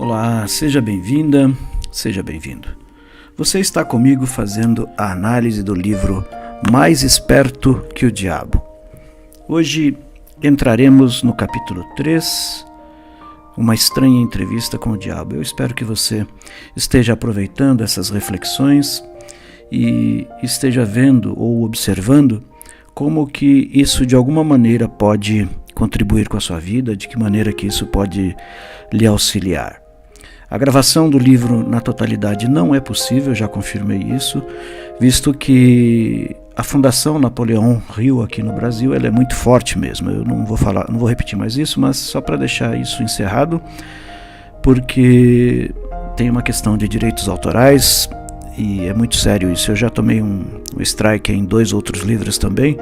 Olá, seja bem-vinda, seja bem-vindo. Você está comigo fazendo a análise do livro Mais Esperto que o Diabo. Hoje entraremos no capítulo 3, uma estranha entrevista com o diabo. Eu espero que você esteja aproveitando essas reflexões e esteja vendo ou observando como que isso de alguma maneira pode contribuir com a sua vida, de que maneira que isso pode lhe auxiliar. A gravação do livro na totalidade não é possível, já confirmei isso, visto que a Fundação Napoleão Hill aqui no Brasil ela é muito forte mesmo. Eu não vou repetir mais isso, mas só para deixar isso encerrado, porque tem uma questão de direitos autorais e é muito sério isso. Eu já tomei um strike em 2 outros livros também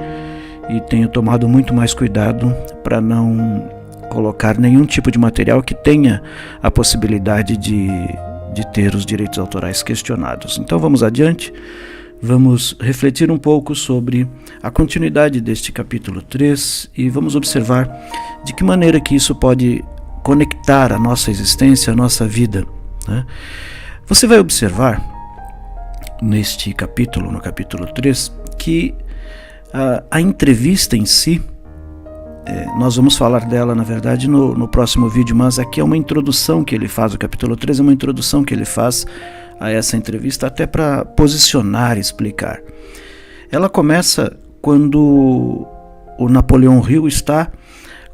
e tenho tomado muito mais cuidado para não colocar nenhum tipo de material que tenha a possibilidade de ter os direitos autorais questionados. Então vamos adiante, vamos refletir um pouco sobre a continuidade deste capítulo 3 e vamos observar de que maneira que isso pode conectar a nossa existência, a nossa vida, né? Você vai observar neste capítulo, no capítulo 3, que a entrevista em si, nós vamos falar dela, na verdade, no próximo vídeo, mas aqui é uma introdução que ele faz, o capítulo 3 é uma introdução que ele faz a essa entrevista, até para posicionar e explicar. Ela começa quando o Napoleão Hill está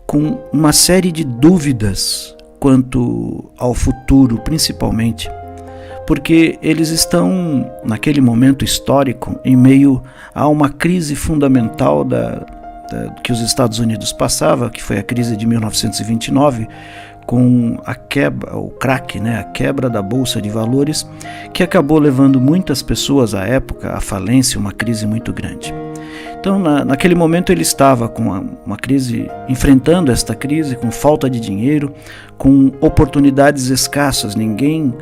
com uma série de dúvidas quanto ao futuro, principalmente, porque eles estão, naquele momento histórico, em meio a uma crise fundamental que os Estados Unidos passava, que foi a crise de 1929, com a quebra, o crack, a quebra da Bolsa de Valores, que acabou levando muitas pessoas à época à falência, uma crise muito grande. Então, naquele momento ele estava com uma crise, enfrentando esta crise, com falta de dinheiro, com oportunidades escassas, ninguém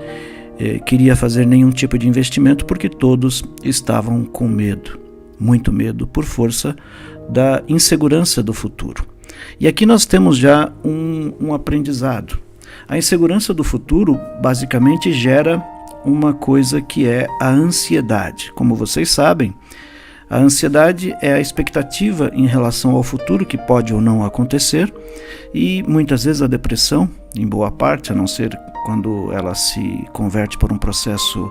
queria fazer nenhum tipo de investimento porque todos estavam com medo, muito medo, por força da insegurança do futuro. E aqui nós temos já um aprendizado. A insegurança do futuro basicamente gera uma coisa que é a ansiedade. Como vocês sabem, a ansiedade é a expectativa em relação ao futuro que pode ou não acontecer, e muitas vezes a depressão, em boa parte, a não ser quando ela se converte por um processo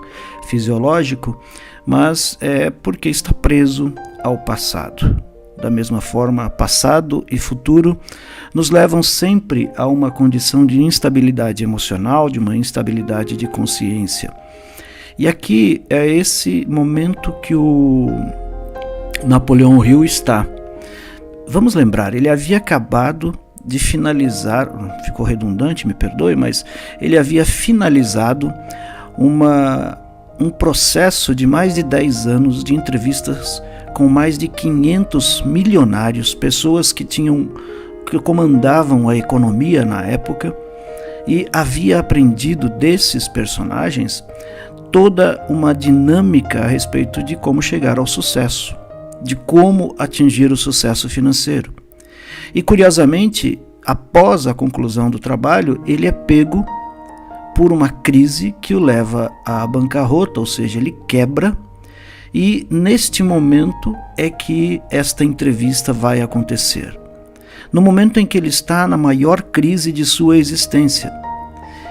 fisiológico, mas é porque está preso ao passado. Da mesma forma, passado e futuro nos levam sempre a uma condição de instabilidade emocional, de uma instabilidade de consciência. E aqui é esse momento que o Napoleão Hill está. Vamos lembrar, ele havia acabado de finalizar, ficou redundante, me perdoe, mas ele havia finalizado um processo de mais de 10 anos de entrevistas com mais de 500 milionários, pessoas que comandavam a economia na época, e havia aprendido desses personagens toda uma dinâmica a respeito de como chegar ao sucesso, de como atingir o sucesso financeiro. E curiosamente, após a conclusão do trabalho, ele é pego por uma crise que o leva à bancarrota, ou seja, ele quebra. E neste momento é que esta entrevista vai acontecer. No momento em que ele está na maior crise de sua existência.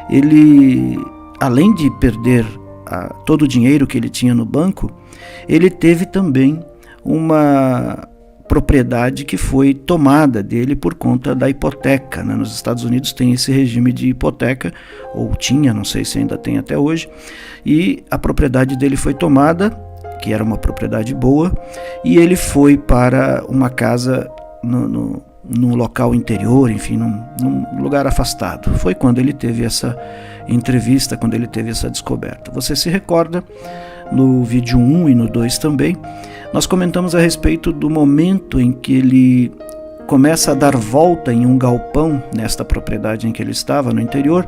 Ele, além de perder todo o dinheiro que ele tinha no banco, ele teve também uma propriedade que foi tomada dele por conta da hipoteca, Nos Estados Unidos tem esse regime de hipoteca, ou tinha, não sei se ainda tem até hoje, e a propriedade dele foi tomada, que era uma propriedade boa, e ele foi para uma casa num local interior, enfim, num lugar afastado. Foi quando ele teve essa entrevista, quando ele teve essa descoberta. Você se recorda, no vídeo 1 e no 2 também, nós comentamos a respeito do momento em que ele começa a dar volta em um galpão, nesta propriedade em que ele estava, no interior,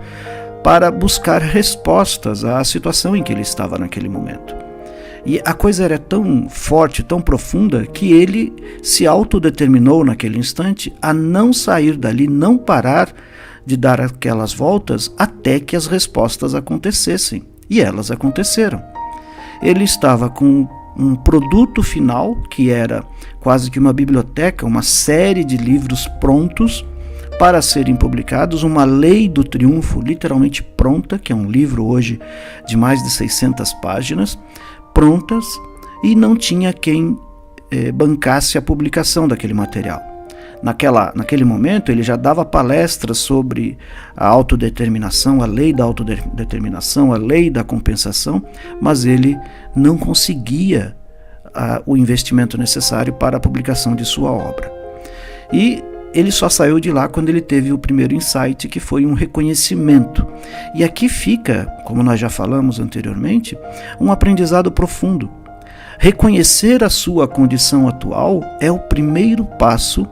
para buscar respostas à situação em que ele estava naquele momento. E a coisa era tão forte, tão profunda, que ele se autodeterminou naquele instante a não sair dali, não parar de dar aquelas voltas até que as respostas acontecessem. E elas aconteceram. Ele estava com um produto final, que era quase que uma biblioteca, uma série de livros prontos para serem publicados, uma lei do triunfo literalmente pronta, que é um livro hoje de mais de 600 páginas, prontas, e não tinha quem bancasse a publicação daquele material. Naquele momento, ele já dava palestras sobre a autodeterminação, a lei da autodeterminação, a lei da compensação, mas ele não conseguia o investimento necessário para a publicação de sua obra. E ele só saiu de lá quando ele teve o primeiro insight, que foi um reconhecimento. E aqui fica, como nós já falamos anteriormente, um aprendizado profundo. Reconhecer a sua condição atual é o primeiro passo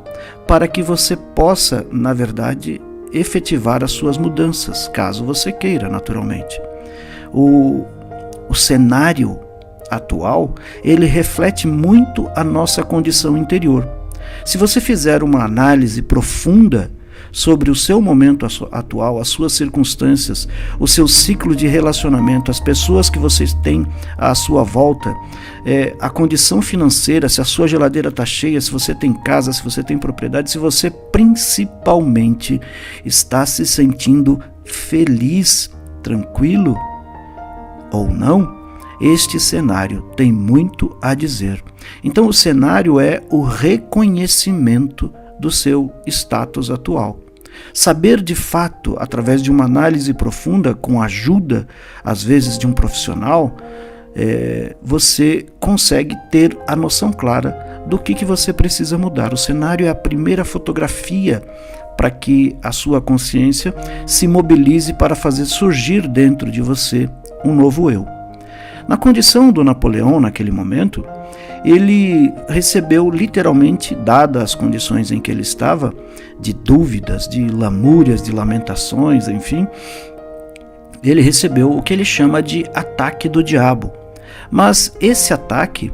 para que você possa, na verdade, efetivar as suas mudanças, caso você queira, naturalmente. O cenário atual, ele reflete muito a nossa condição interior. Se você fizer uma análise profunda sobre o seu momento atual, as suas circunstâncias, o seu ciclo de relacionamento, as pessoas que vocês têm à sua volta, a condição financeira, se a sua geladeira está cheia, se você tem casa, se você tem propriedade, se você principalmente está se sentindo feliz, tranquilo ou não, este cenário tem muito a dizer. Então o cenário é o reconhecimento do seu status atual. Saber de fato, através de uma análise profunda, com a ajuda, às vezes, de um profissional, você consegue ter a noção clara do que você precisa mudar. O cenário é a primeira fotografia para que a sua consciência se mobilize para fazer surgir dentro de você um novo eu. Na condição do Napoleão, naquele momento, ele recebeu literalmente, dadas as condições em que ele estava, de dúvidas, de lamúrias, de lamentações, enfim, ele recebeu o que ele chama de ataque do diabo. Mas esse ataque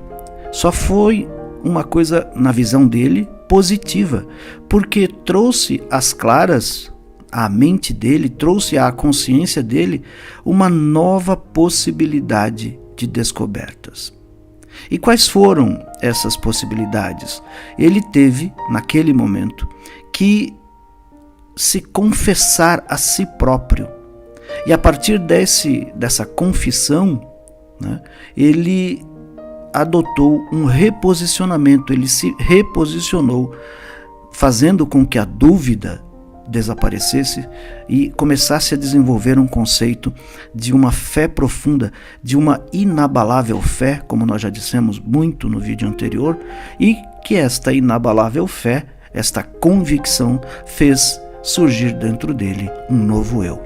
só foi uma coisa, na visão dele, positiva, porque trouxe às claras à mente dele, trouxe à consciência dele uma nova possibilidade de descobertas. E quais foram essas possibilidades? Ele teve, naquele momento, que se confessar a si próprio. E a partir dessa confissão, né, ele adotou um reposicionamento, ele se reposicionou, fazendo com que a dúvida desaparecesse e começasse a desenvolver um conceito de uma fé profunda, de uma inabalável fé, como nós já dissemos muito no vídeo anterior, e que esta inabalável fé, esta convicção, fez surgir dentro dele um novo eu.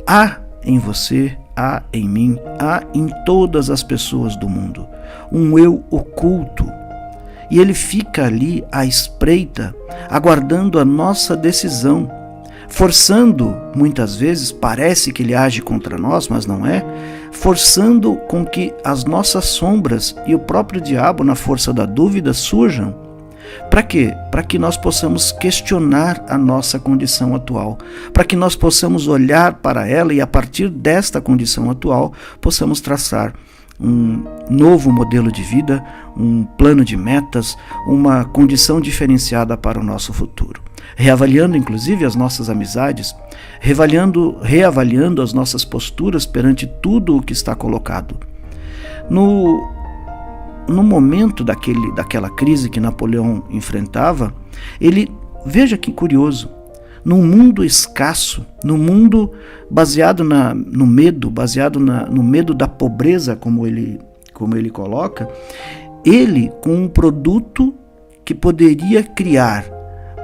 Há em você, há em mim, há em todas as pessoas do mundo um eu oculto, e ele fica ali à espreita, aguardando a nossa decisão, forçando, muitas vezes, parece que ele age contra nós, mas não é, forçando com que as nossas sombras e o próprio diabo, na força da dúvida, surjam. Para quê? Para que nós possamos questionar a nossa condição atual, para que nós possamos olhar para ela e, a partir desta condição atual, possamos traçar um novo modelo de vida, um plano de metas, uma condição diferenciada para o nosso futuro. Reavaliando inclusive as nossas amizades, reavaliando as nossas posturas perante tudo o que está colocado. No momento daquela crise que Napoleão enfrentava, veja que curioso, num mundo escasso, num mundo baseado no medo, no medo da pobreza, como ele coloca, ele, com um produto que poderia criar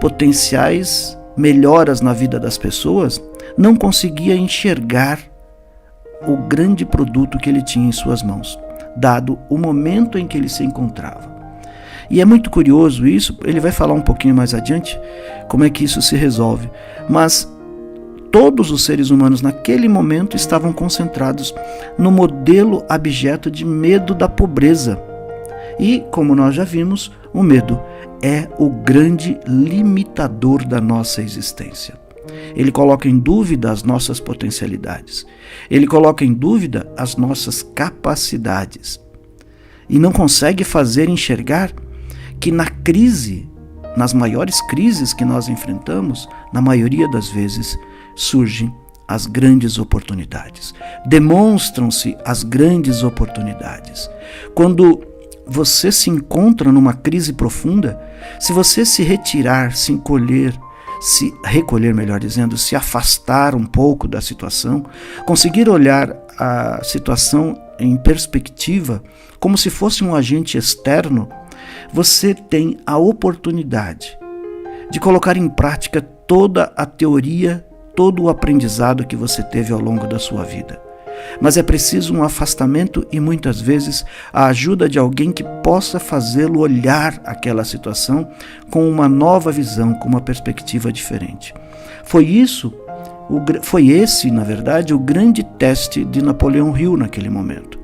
potenciais melhoras na vida das pessoas, não conseguia enxergar o grande produto que ele tinha em suas mãos, dado o momento em que ele se encontrava. E é muito curioso isso, ele vai falar um pouquinho mais adiante como é que isso se resolve. Mas todos os seres humanos naquele momento estavam concentrados no modelo abjeto de medo da pobreza. E, como nós já vimos, o medo é o grande limitador da nossa existência. ele coloca em dúvida as nossas potencialidades, ele coloca em dúvida as nossas capacidades e não consegue fazer enxergar que na crise, nas maiores crises que nós enfrentamos, na maioria das vezes surgem as grandes oportunidades, demonstram-se as grandes oportunidades. Quando você se encontra numa crise profunda, se você se retirar, se recolher, melhor dizendo, se afastar um pouco da situação, conseguir olhar a situação em perspectiva, como se fosse um agente externo, você tem a oportunidade de colocar em prática toda a teoria, todo o aprendizado que você teve ao longo da sua vida. Mas é preciso um afastamento e muitas vezes a ajuda de alguém que possa fazê-lo olhar aquela situação com uma nova visão, com uma perspectiva diferente. Foi esse, na verdade, o grande teste de Napoleão Hill naquele momento.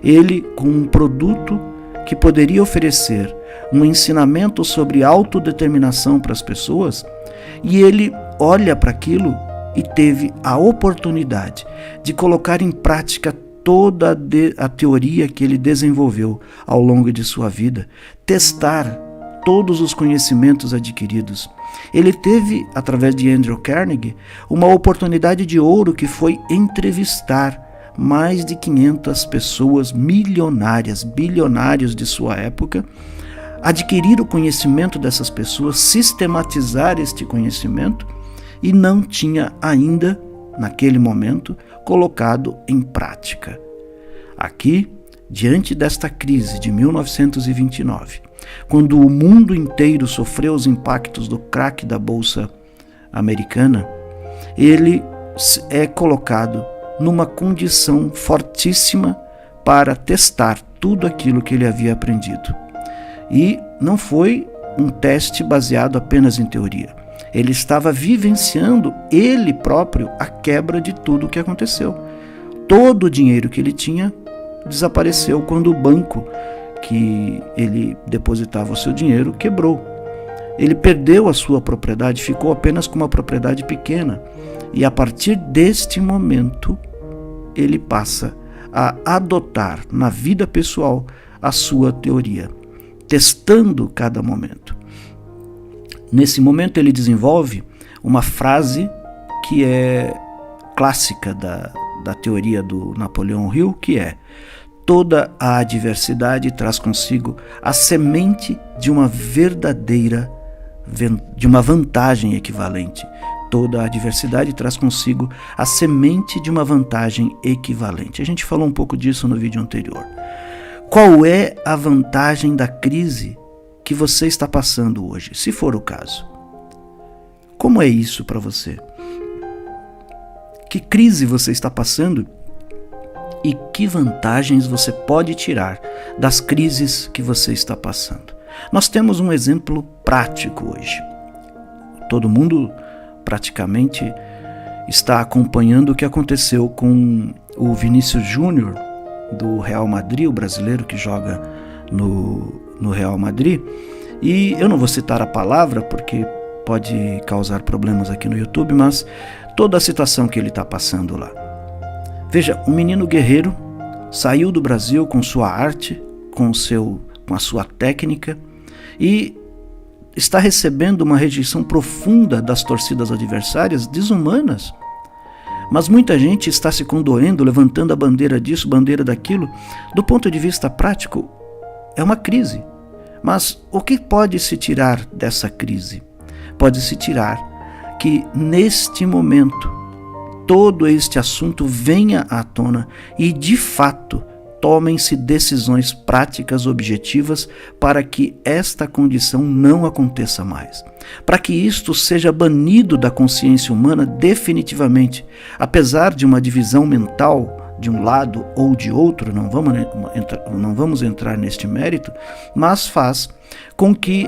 Ele, com um produto que poderia oferecer um ensinamento sobre autodeterminação para as pessoas, e ele olha para aquilo e teve a oportunidade de colocar em prática toda a teoria que ele desenvolveu ao longo de sua vida, testar todos os conhecimentos adquiridos. Ele teve, através de Andrew Carnegie, uma oportunidade de ouro que foi entrevistar mais de 500 pessoas milionárias, bilionários de sua época, adquirir o conhecimento dessas pessoas, sistematizar este conhecimento, e não tinha ainda, naquele momento, colocado em prática. Aqui, diante desta crise de 1929, quando o mundo inteiro sofreu os impactos do crack da Bolsa Americana, ele é colocado numa condição fortíssima para testar tudo aquilo que ele havia aprendido. E não foi um teste baseado apenas em teoria. Ele estava vivenciando ele próprio a quebra de tudo o que aconteceu. Todo o dinheiro que ele tinha desapareceu quando o banco que ele depositava o seu dinheiro quebrou. Ele perdeu a sua propriedade, ficou apenas com uma propriedade pequena. E a partir deste momento, ele passa a adotar na vida pessoal a sua teoria, testando cada momento. Nesse momento ele desenvolve uma frase que é clássica da teoria do Napoleão Hill, que é: toda a adversidade traz consigo a semente de uma vantagem equivalente. Toda a adversidade traz consigo a semente de uma vantagem equivalente. A gente falou um pouco disso no vídeo anterior. Qual é a vantagem da crise que você está passando hoje, se for o caso? Como é isso para você? Que crise você está passando e que vantagens você pode tirar das crises que você está passando? Nós temos um exemplo prático hoje. Todo mundo praticamente está acompanhando o que aconteceu com o Vinícius Júnior do Real Madrid, o brasileiro que joga no Real Madrid, e eu não vou citar a palavra porque pode causar problemas aqui no YouTube, mas toda a situação que ele está passando lá. Veja, um menino guerreiro saiu do Brasil com sua arte, com a sua técnica, e está recebendo uma rejeição profunda das torcidas adversárias, desumanas. Mas muita gente está se condoendo, levantando a bandeira disso, bandeira daquilo. Do ponto de vista prático, é uma crise. Mas o que pode se tirar dessa crise? Pode-se tirar que neste momento todo este assunto venha à tona e de fato tomem-se decisões práticas objetivas para que esta condição não aconteça mais. Para que isto seja banido da consciência humana definitivamente, apesar de uma divisão mental de um lado ou de outro, não vamos entrar neste mérito, mas faz com que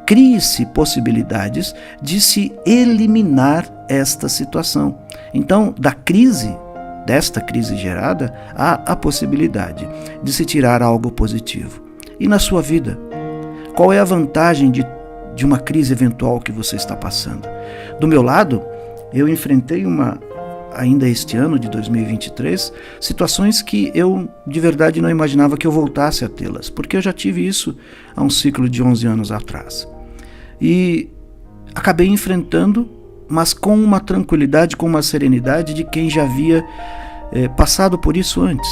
crie-se possibilidades de se eliminar esta situação. Então, desta crise gerada, há a possibilidade de se tirar algo positivo. E na sua vida, qual é a vantagem de uma crise eventual que você está passando? Do meu lado, eu enfrentei ainda este ano de 2023, situações que eu de verdade não imaginava que eu voltasse a tê-las, porque eu já tive isso há um ciclo de 11 anos atrás. E acabei enfrentando, mas com uma tranquilidade, com uma serenidade de quem já havia passado por isso antes.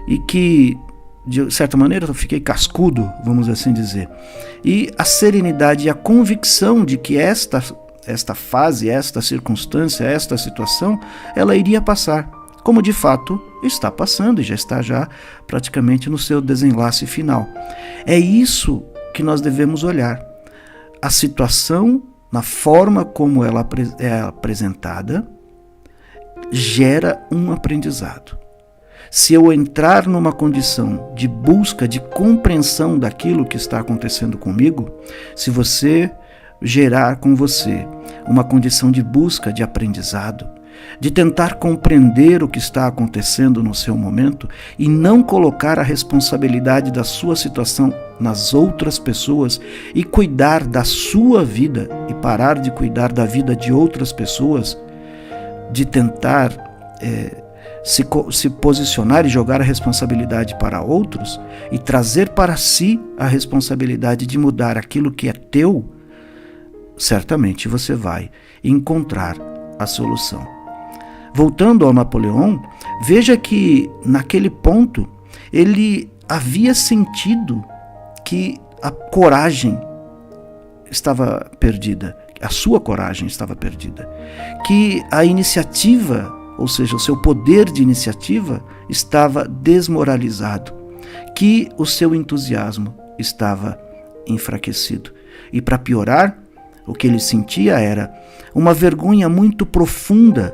E que, de certa maneira, eu fiquei cascudo, vamos assim dizer. E a serenidade e a convicção de que esta fase, esta circunstância, esta situação, ela iria passar, como de fato está passando e já está praticamente no seu desenlace final. É isso que nós devemos olhar. A situação, na forma como ela é apresentada, gera um aprendizado. Se eu entrar numa condição de busca, de compreensão daquilo que está acontecendo comigo, se você gerar com você uma condição de busca, de aprendizado, de tentar compreender o que está acontecendo no seu momento e não colocar a responsabilidade da sua situação nas outras pessoas e cuidar da sua vida e parar de cuidar da vida de outras pessoas, de tentar se posicionar e jogar a responsabilidade para outros e trazer para si a responsabilidade de mudar aquilo que é teu, certamente você vai encontrar a solução. Voltando ao Napoleão, veja que naquele ponto ele havia sentido que a coragem estava perdida, a sua coragem estava perdida, que a iniciativa, ou seja, o seu poder de iniciativa estava desmoralizado, que o seu entusiasmo estava enfraquecido. E para piorar, o que ele sentia era uma vergonha muito profunda,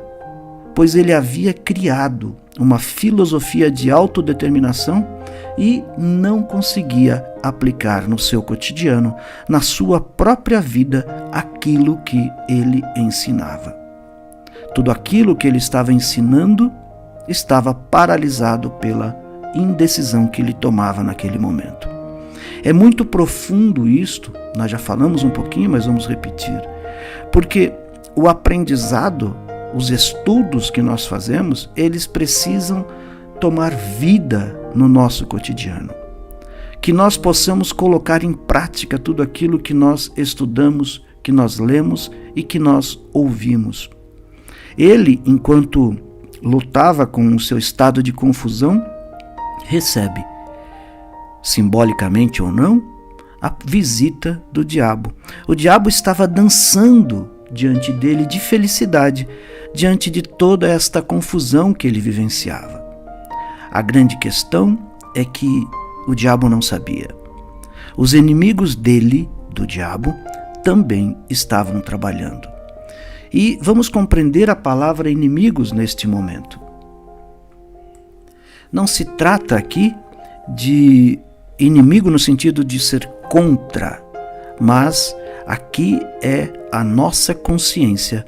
pois ele havia criado uma filosofia de autodeterminação e não conseguia aplicar no seu cotidiano, na sua própria vida, aquilo que ele ensinava. Tudo aquilo que ele estava ensinando estava paralisado pela indecisão que ele tomava naquele momento. É muito profundo isto, nós já falamos um pouquinho, mas vamos repetir, porque o aprendizado, os estudos que nós fazemos, eles precisam tomar vida no nosso cotidiano. Que nós possamos colocar em prática tudo aquilo que nós estudamos, que nós lemos e que nós ouvimos. Ele, enquanto lutava com o seu estado de confusão, recebe, simbolicamente ou não, a visita do diabo. O diabo estava dançando diante dele de felicidade, diante de toda esta confusão que ele vivenciava. A grande questão é que o diabo não sabia. Os inimigos dele, do diabo, também estavam trabalhando. E vamos compreender a palavra inimigos neste momento. Não se trata aqui de inimigo no sentido de ser contra, mas aqui é a nossa consciência,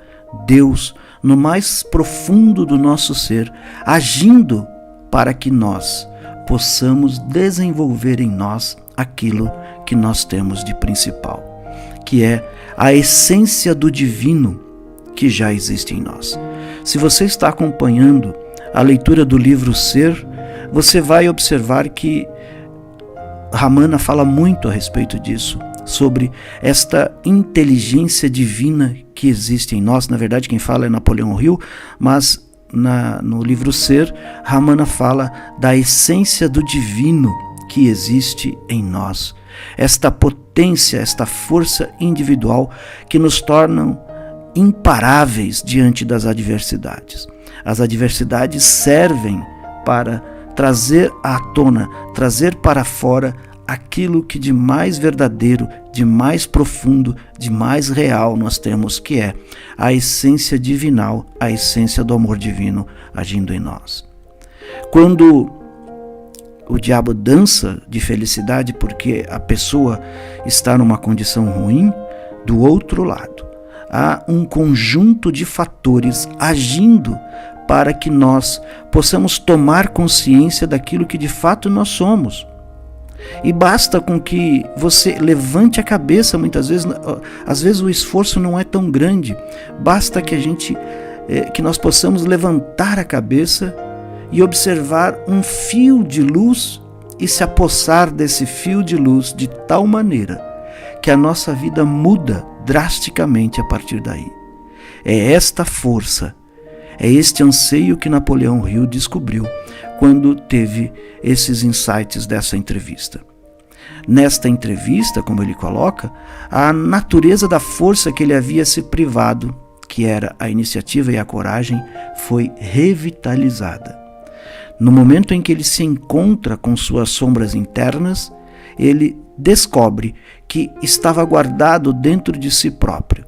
Deus, no mais profundo do nosso ser, agindo para que nós possamos desenvolver em nós aquilo que nós temos de principal, que é a essência do divino que já existe em nós. Se você está acompanhando a leitura do livro Ser, você vai observar que Ramana fala muito a respeito disso, sobre esta inteligência divina que existe em nós. Na verdade, quem fala é Napoleão Hill, mas no livro Ser, Ramana fala da essência do divino que existe em nós. Esta potência, esta força individual que nos tornam imparáveis diante das adversidades. As adversidades servem para trazer à tona, trazer para fora aquilo que de mais verdadeiro, de mais profundo, de mais real nós temos, que é a essência divinal, a essência do amor divino agindo em nós. Quando o diabo dança de felicidade porque a pessoa está numa condição ruim, do outro lado há um conjunto de fatores agindo para que nós possamos tomar consciência daquilo que de fato nós somos. E basta com que você levante a cabeça, muitas vezes, às vezes o esforço não é tão grande, basta que nós possamos levantar a cabeça e observar um fio de luz e se apossar desse fio de luz de tal maneira que a nossa vida muda drasticamente a partir daí. É esta força, é este anseio que Napoleão Hill descobriu quando teve esses insights dessa entrevista. Nesta entrevista, como ele coloca, a natureza da força que ele havia se privado, que era a iniciativa e a coragem, foi revitalizada. No momento em que ele se encontra com suas sombras internas, ele descobre que estava guardado dentro de si próprio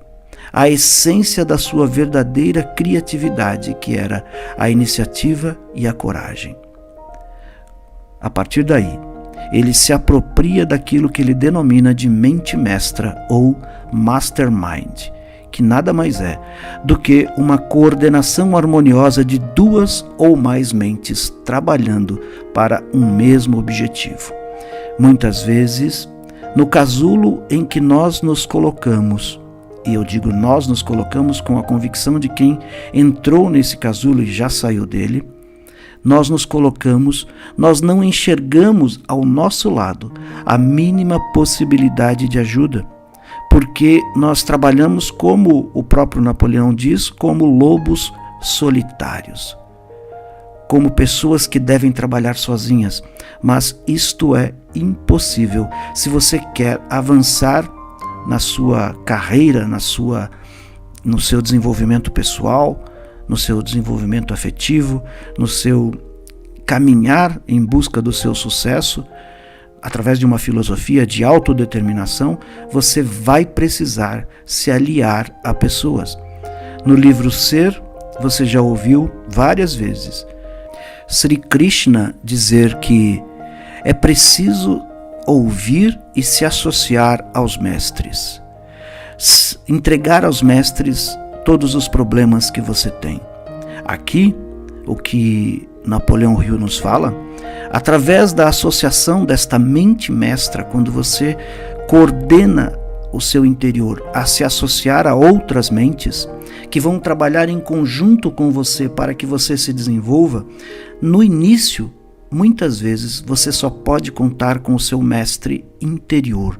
a essência da sua verdadeira criatividade, que era a iniciativa e a coragem. A partir daí, ele se apropria daquilo que ele denomina de mente mestra ou mastermind, que nada mais é do que uma coordenação harmoniosa de duas ou mais mentes trabalhando para um mesmo objetivo. Muitas vezes, no casulo em que nós nos colocamos, e eu digo nós nos colocamos com a convicção de quem entrou nesse casulo e já saiu dele, nós nos colocamos, nós não enxergamos ao nosso lado a mínima possibilidade de ajuda, porque nós trabalhamos, como o próprio Napoleão diz, como lobos solitários, como pessoas que devem trabalhar sozinhas, mas isto é impossível se você quer avançar na sua carreira, no seu desenvolvimento pessoal, no seu desenvolvimento afetivo, no seu caminhar em busca do seu sucesso, através de uma filosofia de autodeterminação, você vai precisar se aliar a pessoas. No livro Ser, você já ouviu várias vezes Sri Krishna dizer que é preciso ouvir e se associar aos mestres. Entregar aos mestres todos os problemas que você tem. Aqui, o que Napoleão Hill nos fala, através da associação desta mente mestra, quando você coordena o seu interior a se associar a outras mentes que vão trabalhar em conjunto com você para que você se desenvolva, no início, muitas vezes você só pode contar com o seu mestre interior,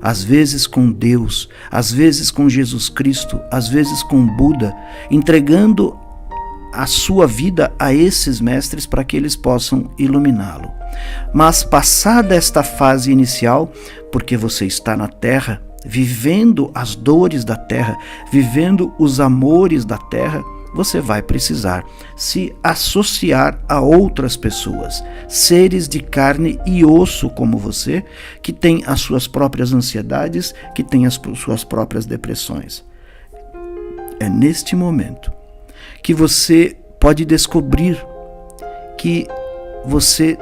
às vezes com Deus, às vezes com Jesus Cristo, às vezes com Buda, entregando a sua vida a esses mestres para que eles possam iluminá-lo. Mas passada esta fase inicial, porque você está na Terra, vivendo as dores da Terra, vivendo os amores da Terra, você vai precisar se associar a outras pessoas, seres de carne e osso como você, que têm as suas próprias ansiedades, que têm as suas próprias depressões. É neste momento que você pode descobrir que você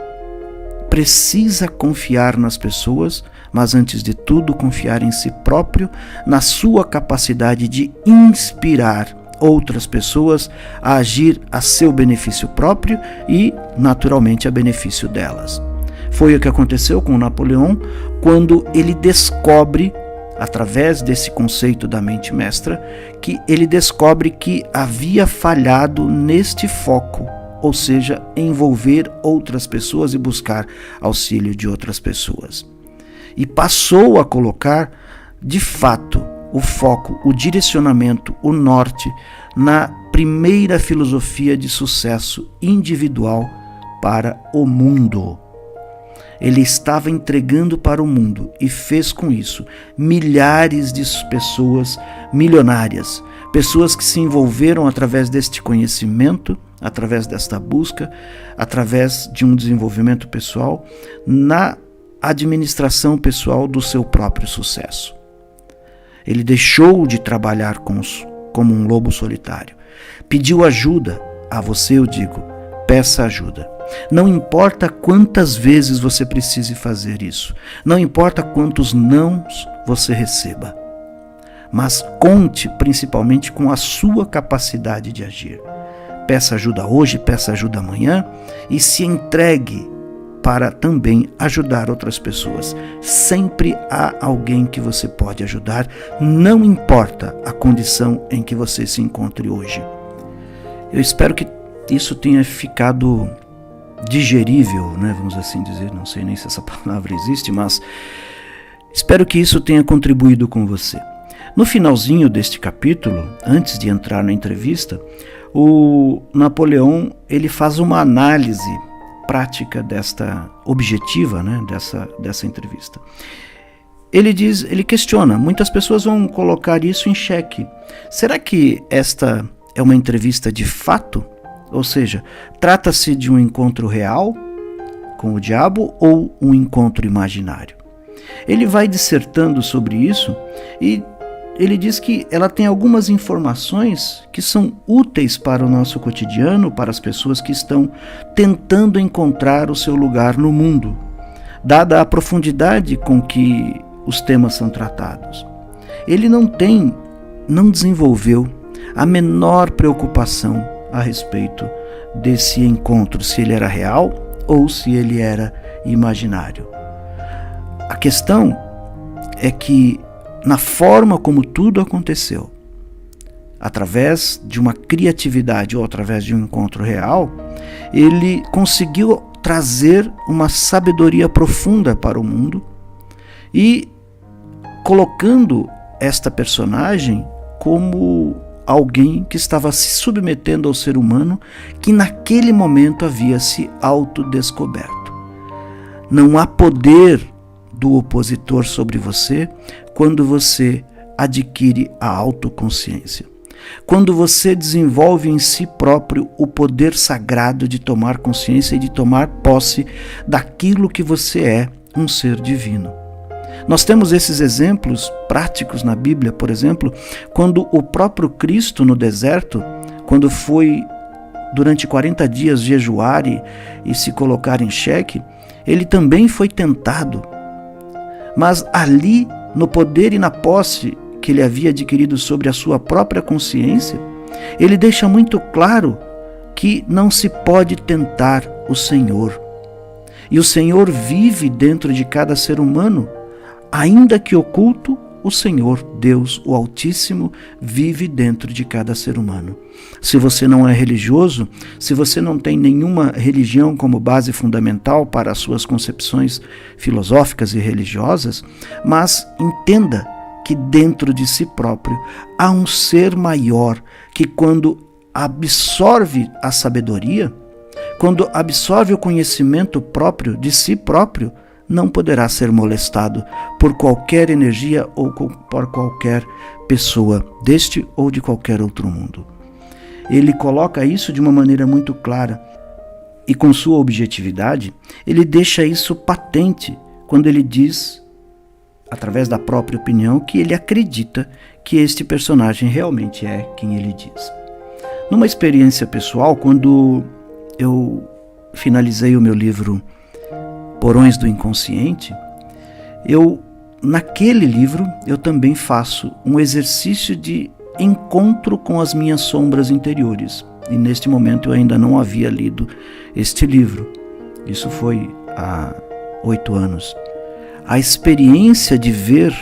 precisa confiar nas pessoas, mas antes de tudo confiar em si próprio, na sua capacidade de inspirar outras pessoas a agir a seu benefício próprio e, naturalmente, a benefício delas. Foi o que aconteceu com Napoleão quando ele descobre, através desse conceito da mente mestra, que ele descobre que havia falhado neste foco, ou seja, envolver outras pessoas e buscar auxílio de outras pessoas. E passou a colocar, de fato, o foco, o direcionamento, o norte na primeira filosofia de sucesso individual para o mundo. Ele estava entregando para o mundo e fez com isso milhares de pessoas milionárias, pessoas que se envolveram através deste conhecimento, através desta busca, através de um desenvolvimento pessoal, na administração pessoal do seu próprio sucesso. Ele deixou de trabalhar como um lobo solitário. Pediu ajuda. A você eu digo, peça ajuda. Não importa quantas vezes você precise fazer isso. Não importa quantos nãos você receba. Mas conte principalmente com a sua capacidade de agir. Peça ajuda hoje, peça ajuda amanhã e se entregue para também ajudar outras pessoas. Sempre há alguém que você pode ajudar, não importa a condição em que você se encontre hoje. Eu espero que isso tenha ficado digerível, né? Vamos assim dizer, não sei nem se essa palavra existe, mas espero que isso tenha contribuído com você. No finalzinho deste capítulo, antes de entrar na entrevista, o Napoleão ele faz uma análise prática objetiva, né, dessa entrevista. Ele questiona, muitas pessoas vão colocar isso em xeque. Será que esta é uma entrevista de fato? Ou seja, trata-se de um encontro real com o diabo ou um encontro imaginário? Ele vai dissertando sobre isso e ele diz que ela tem algumas informações que são úteis para o nosso cotidiano, para as pessoas que estão tentando encontrar o seu lugar no mundo, dada a profundidade com que os temas são tratados. Ele não desenvolveu a menor preocupação a respeito desse encontro, se ele era real ou se ele era imaginário. A questão é que, na forma como tudo aconteceu, através de uma criatividade ou através de um encontro real, ele conseguiu trazer uma sabedoria profunda para o mundo e colocando esta personagem como alguém que estava se submetendo ao ser humano que naquele momento havia se autodescoberto. Não há poder do opositor sobre você quando você adquire a autoconsciência. Quando você desenvolve em si próprio o poder sagrado de tomar consciência e de tomar posse daquilo que você é, um ser divino. Nós temos esses exemplos práticos na Bíblia, por exemplo, quando o próprio Cristo no deserto, quando foi durante 40 dias jejuar e se colocar em xeque, ele também foi tentado. Mas ali, no poder e na posse que ele havia adquirido sobre a sua própria consciência, ele deixa muito claro que não se pode tentar o Senhor. E o Senhor vive dentro de cada ser humano, ainda que oculto, o Senhor, Deus, o Altíssimo, vive dentro de cada ser humano. Se você não é religioso, se você não tem nenhuma religião como base fundamental para as suas concepções filosóficas e religiosas, mas entenda que dentro de si próprio há um ser maior que, quando absorve a sabedoria, quando absorve o conhecimento próprio de si próprio, não poderá ser molestado por qualquer energia ou por qualquer pessoa deste ou de qualquer outro mundo. Ele coloca isso de uma maneira muito clara e, com sua objetividade, ele deixa isso patente quando ele diz, através da própria opinião, que ele acredita que este personagem realmente é quem ele diz. Numa experiência pessoal, quando eu finalizei o meu livro Porões do Inconsciente, naquele livro eu também faço um exercício de encontro com as minhas sombras interiores. E neste momento eu ainda não havia lido este livro. Isso foi há 8 anos. A experiência de ver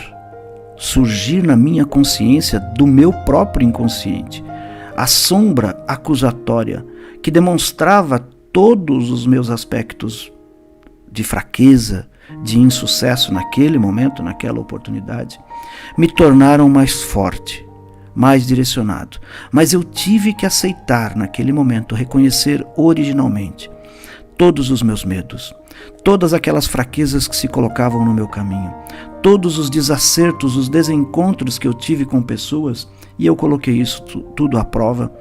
surgir na minha consciência, do meu próprio inconsciente, a sombra acusatória que demonstrava todos os meus aspectos de fraqueza, de insucesso naquele momento, naquela oportunidade, me tornaram mais forte, mais direcionado. Mas eu tive que aceitar naquele momento, reconhecer originalmente todos os meus medos, todas aquelas fraquezas que se colocavam no meu caminho, todos os desacertos, os desencontros que eu tive com pessoas, e eu coloquei isso tudo à prova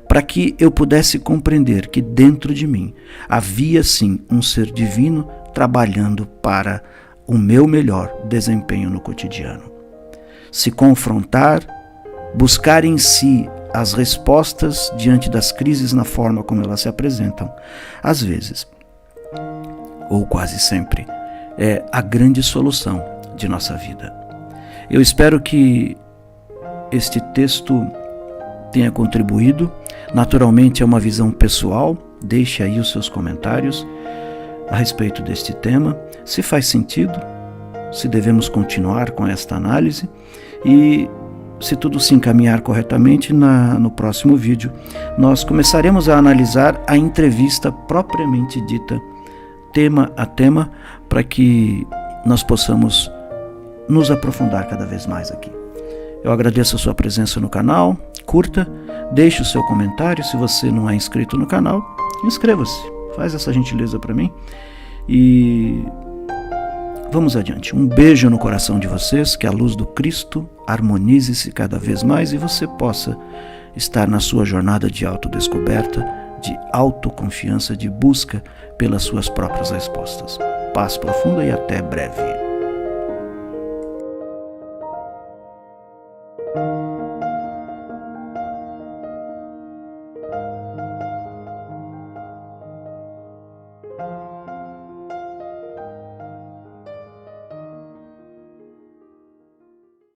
para que eu pudesse compreender que dentro de mim havia sim um ser divino trabalhando para o meu melhor desempenho no cotidiano. Se confrontar, buscar em si as respostas diante das crises na forma como elas se apresentam, às vezes, ou quase sempre, é a grande solução de nossa vida. Eu espero que este texto tenha contribuído. Naturalmente é uma visão pessoal, deixe aí os seus comentários. a respeito deste tema, se faz sentido, se devemos continuar com esta análise e, se tudo se encaminhar corretamente, no próximo vídeo nós começaremos a analisar a entrevista propriamente dita, tema a tema, para que nós possamos nos aprofundar cada vez mais aqui. Eu agradeço a sua presença no canal, curta, deixe o seu comentário. Se você não é inscrito no canal, inscreva-se, faz essa gentileza para mim e vamos adiante. Um beijo no coração de vocês, que a luz do Cristo harmonize-se cada vez mais e você possa estar na sua jornada de autodescoberta, de autoconfiança, de busca pelas suas próprias respostas. Paz profunda e até breve.